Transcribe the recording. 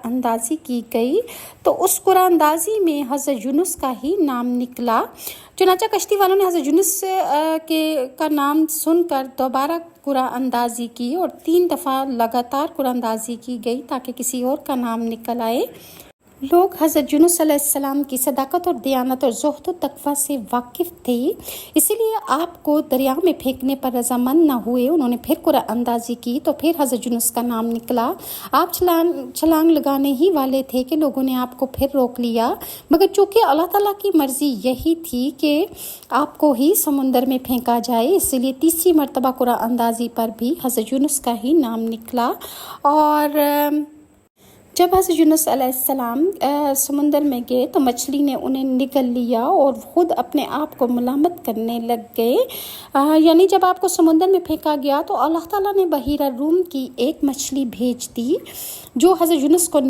اندازی کی گئی تو اس قرآن اندازی میں حضرت یونس کا ہی نام نکلا۔ چنانچہ کشتی والوں نے حضرت یونس کا نام سن کر دوبارہ قرآن اندازی کی اور 3 دفعہ لگاتار قرآن اندازی کی گئی تاکہ کسی اور کا نام نکل آئے۔ لوگ حضرت یونس علیہ السلام کی صداقت اور دیانت اور زہد و تقویٰ سے واقف تھے، اسی لیے آپ کو دریا میں پھینکنے پر رضامند نہ ہوئے۔ انہوں نے پھر قرآن اندازی کی تو پھر حضرت یونس کا نام نکلا۔ آپ چھلانگ لگانے ہی والے تھے کہ لوگوں نے آپ کو پھر روک لیا، مگر چونکہ اللہ تعالیٰ کی مرضی یہی تھی کہ آپ کو ہی سمندر میں پھینکا جائے، اس لیے تیسری مرتبہ قرآن اندازی پر بھی حضرت یونس کا ہی نام نکلا۔ اور جب حضرت یونس علیہ السلام سمندر میں گئے تو مچھلی نے انہیں نگل لیا اور خود اپنے آپ کو ملامت کرنے لگ گئے۔ یعنی جب آپ کو سمندر میں پھینکا گیا تو اللہ تعالیٰ نے بحیرہ روم کی ایک مچھلی بھیج دی جو حضرت یونس کو